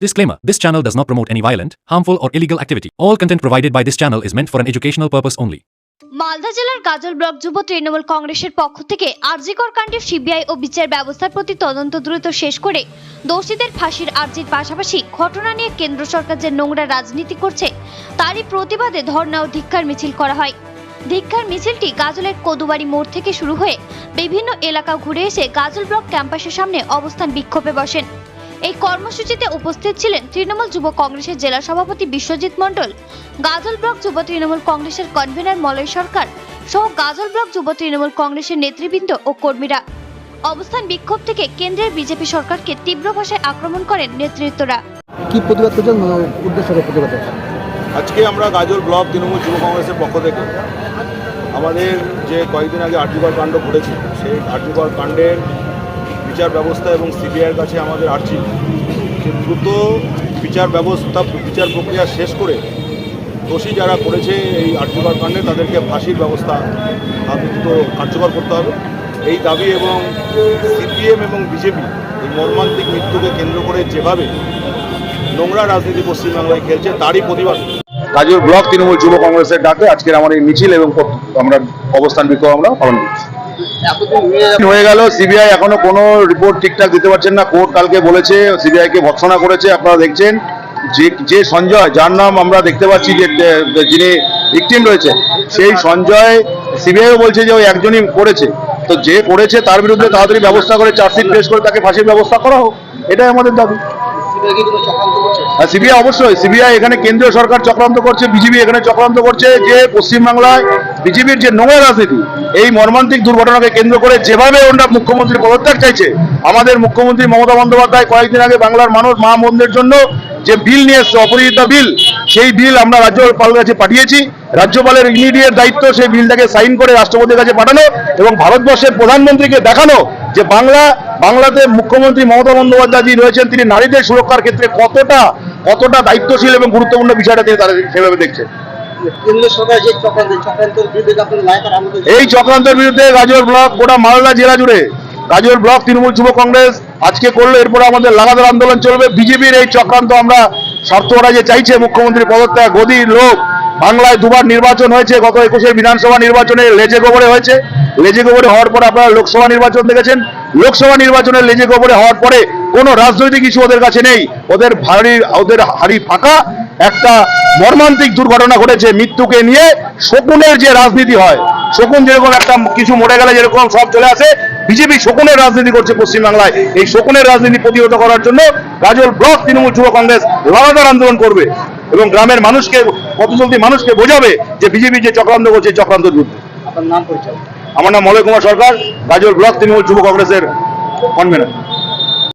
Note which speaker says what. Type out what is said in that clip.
Speaker 1: Disclaimer: This channel does not promote any violent, harmful, or illegal activity. All content provided by this channel is meant for an educational purpose only.
Speaker 2: Malda জেলার গাজল block যুব তৃণমূল কংগ্রেসের পক্ষ থেকে আরজিকর কাণ্ডে CBI ও বিচার ব্যবস্থার প্রতি তদন্ত দ্রুত শেষ করে দোষীদের ফাঁসির আর্জির পাশাপাশি ঘটনা নিয়ে কেন্দ্র সরকার যে নোংরা রাজনীতি করছে তারই প্রতিবাদে ধর্ণা ও ধিক্কার মিছিল করা হয়। ধিক্কার মিছিলটি গাজলের কদুবাড়ি মোড় থেকে শুরু হয়ে বিভিন্ন এলাকা ঘুরে এসে গাজল ব্লক ক্যাম্পাসের সামনে অবস্থান বিক্ষোভে বসেন। এই কর্মসূচিতে উপস্থিত ছিলেন তৃণমূল যুব কংগ্রেসের জেলা সভাপতি বিশ্বজিৎ মণ্ডল, গাজল ব্লক যুব তৃণমূল কংগ্রেসের কনভেনর মলয় সরকার সহ গাজল ব্লক যুব তৃণমূল কংগ্রেসের নেতৃবৃন্দ ও কর্মীরা। অবস্থান বিক্ষোভ থেকে কেন্দ্রের বিজেপি সরকারকে তীব্র ভাষায় আক্রমণ করেন নেতৃত্বরা।
Speaker 3: কি প্রতিবাদ করছেন, উদ্দেশ্যে প্রতিবাদ?
Speaker 4: আজকে আমরা গাজল ব্লক তৃণমূল যুব কংগ্রেসের পক্ষ থেকে আমাদের যে কয়েকদিন আগে আরজিকর কাণ্ড ঘটেছে সেই আরজিকর কাণ্ডের বিচার ব্যবস্থা এবং সিবিআইয়ের কাছে আমাদের আর্জি যে দ্রুত বিচার প্রক্রিয়া শেষ করে দোষী যারা করেছে এই আরজিকর কাণ্ডে তাদেরকে ফাঁসির ব্যবস্থা দ্রুত কার্যকর করতে হবে এই দাবি। এবং সিপিএম এবং বিজেপি এই মর্মান্তিক মৃত্যুকে কেন্দ্র করে যেভাবে নোংরা রাজনীতি পশ্চিমবাংলায় খেলছে তারই প্রতিবাদ
Speaker 5: গাজল ব্লক তৃণমূল যুব কংগ্রেসের ডাকে আজকের আমার এই মিছিল এবং আমরা অবস্থান বিক্ষোভ আমরা পালন করছি। হয়ে গেল, সিবিআই এখনো কোনো রিপোর্ট ঠিকঠাক দিতে পারছেন না। কোর্ট কালকে বলেছে, সিবিআইকে ভৎসনা করেছে। আপনারা দেখছেন যে সঞ্জয়, যার নাম আমরা দেখতে পাচ্ছি যে যিনি ভিকটিম রয়েছে, সেই সঞ্জয় সিবিআইও বলছে যে ওই একজনই করেছে। তো যে করেছে তার বিরুদ্ধে তাড়াতাড়ি ব্যবস্থা করে চার্জশিট পেশ করে তাকে ফাঁসির ব্যবস্থা করা হোক, এটাই আমাদের দাবি। সিবিআই অবশ্যই, সিবিআই এখানে কেন্দ্রীয় সরকার চক্রান্ত করছে, বিজেপি এখানে চক্রান্ত করছে যে পশ্চিমবাংলায় বিজেপির যে নোংরা রাজনীতি, এই মর্মান্তিক দুর্ঘটনাকে কেন্দ্র করে যেভাবে ওনারা মুখ্যমন্ত্রীর পদত্যাগ চাইছে। আমাদের মুখ্যমন্ত্রী মমতা বন্দ্যোপাধ্যায় কয়েকদিন আগে বাংলার মানুষ মা বোনদের জন্য যে বিল নিয়ে এসছে, অপরাজিতা বিল, সেই বিল আমরা রাজ্যপালের কাছে পাঠিয়েছি। রাজ্যপালের ইমিডিয়েট দায়িত্ব সেই বিলটাকে সাইন করে রাষ্ট্রপতির কাছে পাঠানো এবং ভারতবর্ষের প্রধানমন্ত্রীকে দেখানো যে বাংলাতে মুখ্যমন্ত্রী মমতা বন্দ্যোপাধ্যায় রয়েছেন, তিনি নারীদের সুরক্ষার ক্ষেত্রে কতটা দায়িত্বশীল এবং গুরুত্বপূর্ণ বিষয়টা তিনি তারা সেভাবে দেখছেন। এই চক্রান্তের বিরুদ্ধে গাজল ব্লক, গোটা মালদা জেলা জুড়ে গাজল ব্লক তৃণমূল যুব কংগ্রেস আজকে করলো, এরপরে আমাদের লাগাতার আন্দোলন চলবে। বিজেপির এই চক্রান্ত আমরা স্বার্থরা যে চাইছে মুখ্যমন্ত্রী পদত্যাগ, গদির লোক, বাংলায় দুবার নির্বাচন হয়েছে, গত 21 বিধানসভা নির্বাচনে লেজে গোবরে হয়েছে। লেজে গোবরে হওয়ার পরে আপনারা লোকসভা নির্বাচন দেখেছেন, লোকসভা নির্বাচনে লেজে গোবরে হওয়ার পরে কোনো রাজনৈতিক কিছু ওদের কাছে নেই। ওদের হাড়ি ফাঁকা একটা মর্মান্তিক দুর্ঘটনা ঘটেছে মৃত্যুকে নিয়ে। শকুনের যে রাজনীতি হয়, শকুন যেরকম একটা কিছু মরে গেলে যেরকম সব চলে আসে, বিজেপি শকুনের রাজনীতি করছে পশ্চিমবাংলায়। এই শকুনের রাজনীতি প্রতিহত করার জন্য গাজল ব্লক তৃণমূল যুব কংগ্রেস লাগাতার আন্দোলন করবে এবং গ্রামের মানুষকে, পথচলতি মানুষকে বোঝাবে যে বিজেপি যে চক্রান্ত করছে চক্রান্তের বিরুদ্ধে।
Speaker 3: আপনার নাম পরিচয়?
Speaker 5: আমার নাম মলয় কুমার সরকার, গাজল ব্লক তৃণমূল যুব কংগ্রেসের কনভেনর।